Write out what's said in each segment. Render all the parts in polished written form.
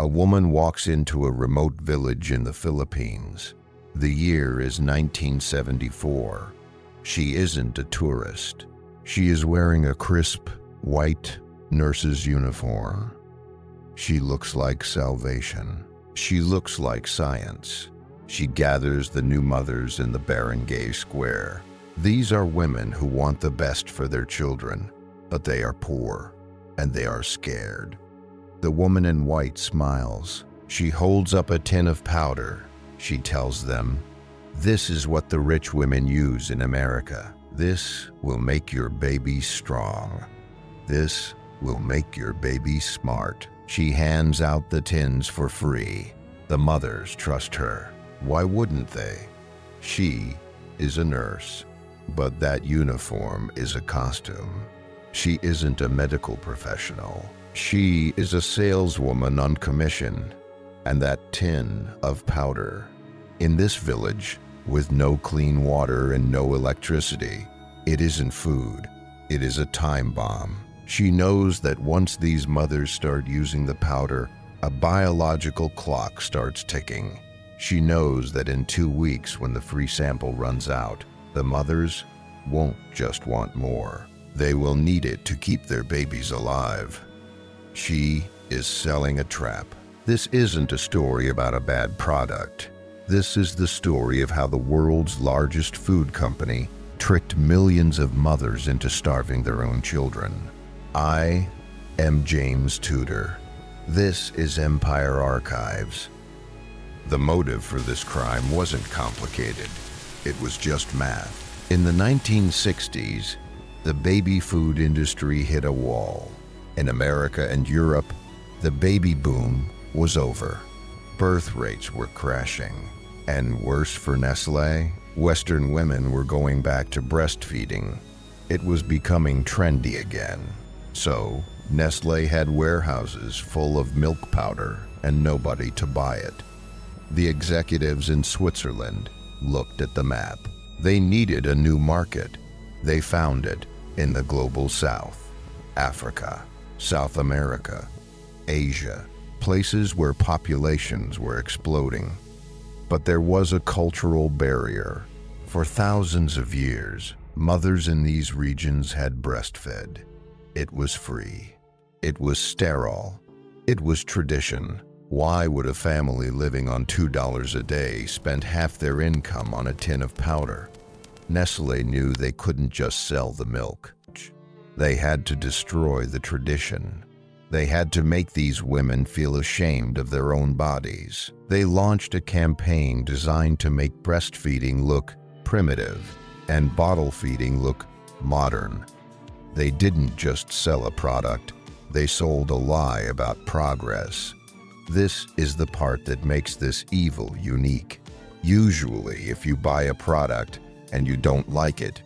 woman walks into a remote village in the Philippines. The year is 1974. She isn't a tourist. She is wearing a crisp, white nurse's uniform. She looks like salvation. She looks like science. She gathers the new mothers in the barangay square. These are women who want the best for their children, but they are poor and they are scared. The woman in white smiles. She holds up a tin of powder. She tells them, "This is what the rich women use in America. This will make your baby strong. This will make your baby smart." She hands out the tins for free. The mothers trust her. Why wouldn't they? She is a nurse, but that uniform is a costume. She isn't a medical professional. She is a saleswoman on commission, and that tin of powder. In this village, with no clean water and no electricity, it isn't food, it is a time bomb. She knows that once these mothers start using the powder, a biological clock starts ticking. She knows that in 2 weeks, when the free sample runs out, the mothers won't just want more. They will need it to keep their babies alive. She is selling a trap. This isn't a story about a bad product. This is the story of how the world's largest food company tricked millions of mothers into starving their own children. I am James Tudor. This is Empire Archives. The motive for this crime wasn't complicated. It was just math. In the 1960s, the baby food industry hit a wall. In America and Europe, the baby boom was over. Birth rates were crashing. And worse for Nestlé, Western women were going back to breastfeeding. It was becoming trendy again. So, Nestlé had warehouses full of milk powder and nobody to buy it. The executives in Switzerland looked at the map. They needed a new market. They found it in the global south, Africa, South America, Asia, places where populations were exploding. But there was a cultural barrier. For thousands of years, mothers in these regions had breastfed. It was free. It was sterile. It was tradition. Why would a family living on $2 a day spend half their income on a tin of powder? Nestlé knew they couldn't just sell the milk. They had to destroy the tradition. They had to make these women feel ashamed of their own bodies. They launched a campaign designed to make breastfeeding look primitive and bottle feeding look modern. They didn't just sell a product, they sold a lie about progress. This is the part that makes this evil unique. Usually, if you buy a product and you don't like it,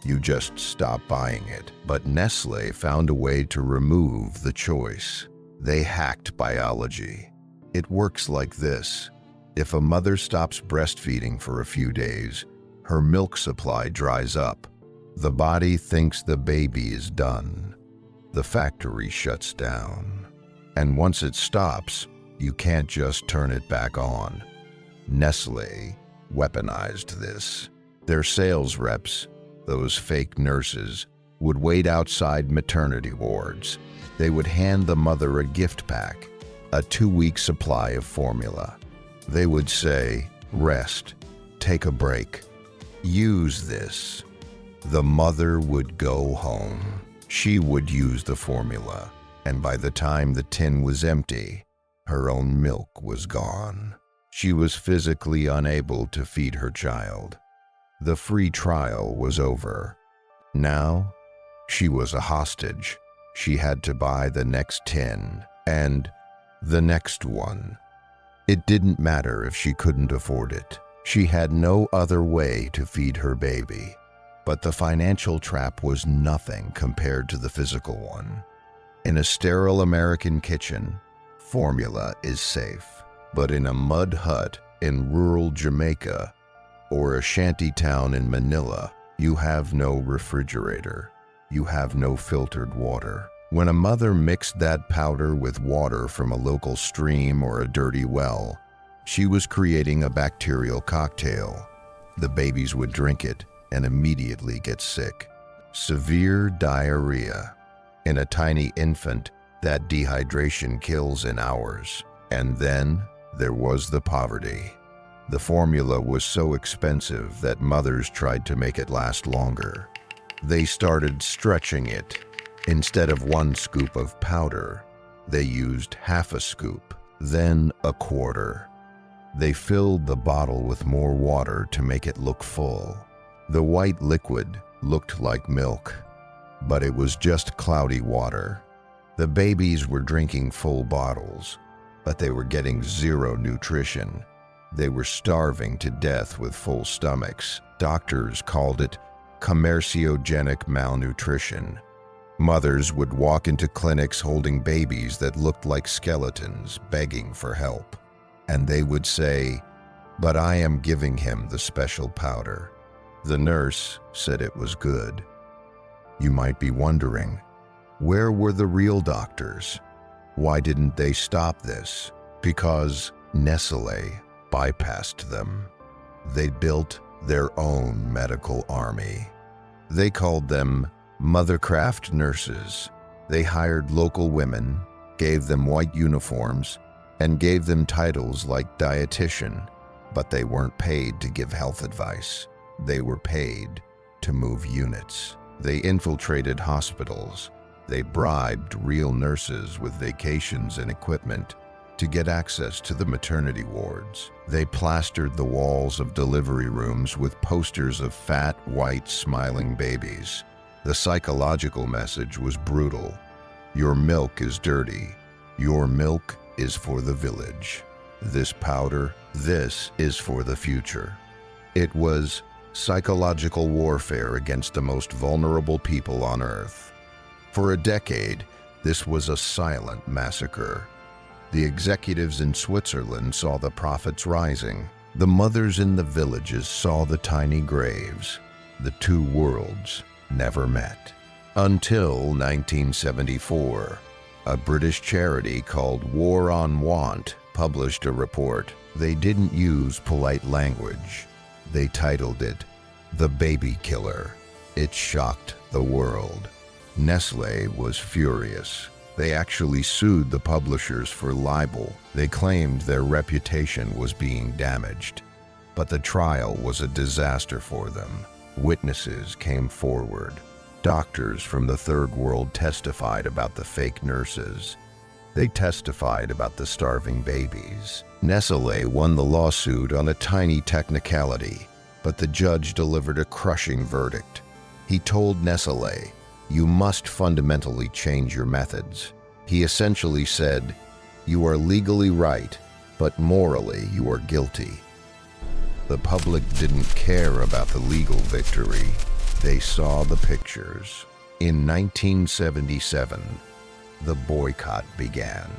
you just stop buying it. But Nestlé found a way to remove the choice. They hacked biology. It works like this. If a mother stops breastfeeding for a few days, her milk supply dries up. The body thinks the baby is done. The factory shuts down. And once it stops, you can't just turn it back on. Nestlé weaponized this. Their sales reps, those fake nurses, would wait outside maternity wards. They would hand the mother a gift pack, a 2-week supply of formula. They would say, "Rest, take a break, use this." The mother would go home. She would use the formula, and by the time the tin was empty, her own milk was gone. She was physically unable to feed her child. The free trial was over. Now, she was a hostage. She had to buy the next tin, and the next one. It didn't matter if she couldn't afford it. She had no other way to feed her baby. But the financial trap was nothing compared to the physical one. In a sterile American kitchen, formula is safe. But in a mud hut in rural Jamaica or a shanty town in Manila, you have no refrigerator. You have no filtered water. When a mother mixed that powder with water from a local stream or a dirty well, she was creating a bacterial cocktail. The babies would drink it and immediately get sick. Severe diarrhea. In a tiny infant, that dehydration kills in hours. And then there was the poverty. The formula was so expensive that mothers tried to make it last longer. They started stretching it. Instead of 1 scoop of powder, they used half a scoop, then a quarter. They filled the bottle with more water to make it look full. The white liquid looked like milk, but it was just cloudy water. The babies were drinking full bottles, but they were getting zero nutrition. They were starving to death with full stomachs. Doctors called it commerciogenic malnutrition. Mothers would walk into clinics holding babies that looked like skeletons, begging for help. And they would say, "But I am giving him the special powder." The nurse said it was good. You might be wondering, where were the real doctors? Why didn't they stop this? Because Nestlé bypassed them. They built their own medical army. They called them mothercraft nurses. They hired local women, gave them white uniforms, and gave them titles like dietitian, but they weren't paid to give health advice. They were paid to move units. They infiltrated hospitals. They bribed real nurses with vacations and equipment to get access to the maternity wards. They plastered the walls of delivery rooms with posters of fat, white, smiling babies. The psychological message was brutal. Your milk is dirty. Your milk is for the village. This powder, this is for the future. It was psychological warfare against the most vulnerable people on Earth. For a decade, this was a silent massacre. The executives in Switzerland saw the profits rising. The mothers in the villages saw the tiny graves. The two worlds never met. Until 1974, a British charity called War on Want published a report. They didn't use polite language. They titled it, "The Baby Killer." It shocked the world. Nestlé was furious. They actually sued the publishers for libel. They claimed their reputation was being damaged. But the trial was a disaster for them. Witnesses came forward. Doctors from the Third World testified about the fake nurses. They testified about the starving babies. Nestlé won the lawsuit on a tiny technicality, but the judge delivered a crushing verdict. He told Nestlé, "You must fundamentally change your methods." He essentially said, "You are legally right, but morally you are guilty." The public didn't care about the legal victory. They saw the pictures. In 1977, the boycott began.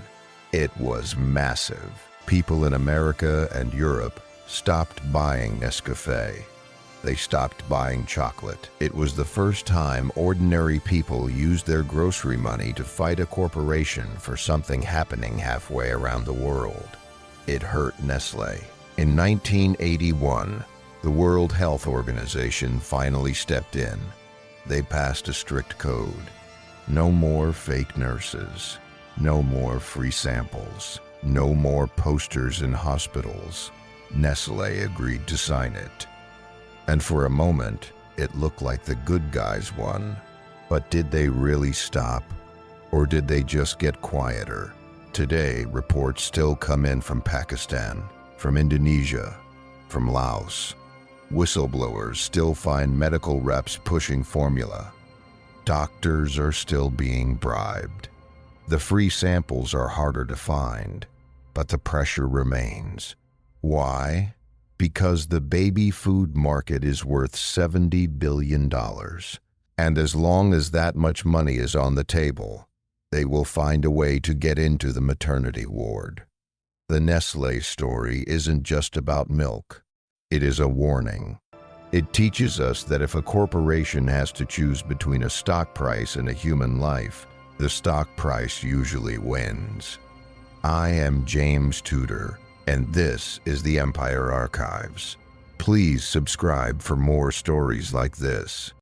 It was massive. People in America and Europe stopped buying Nescafé. They stopped buying chocolate. It was the first time ordinary people used their grocery money to fight a corporation for something happening halfway around the world. It hurt Nestlé. In 1981, the World Health Organization finally stepped in. They passed a strict code. No more fake nurses. No more free samples. No more posters in hospitals. Nestlé agreed to sign it. And for a moment, it looked like the good guys won. But did they really stop? Or did they just get quieter? Today, reports still come in from Pakistan, from Indonesia, from Laos. Whistleblowers still find medical reps pushing formula. Doctors are still being bribed. The free samples are harder to find, but the pressure remains. Why? Because the baby food market is worth $70 billion. And as long as that much money is on the table, they will find a way to get into the maternity ward. The Nestlé story isn't just about milk. It is a warning. It teaches us that if a corporation has to choose between a stock price and a human life, The stock price usually wins. I am James Tudor, and this is the Empire Archives. Please subscribe for more stories like this.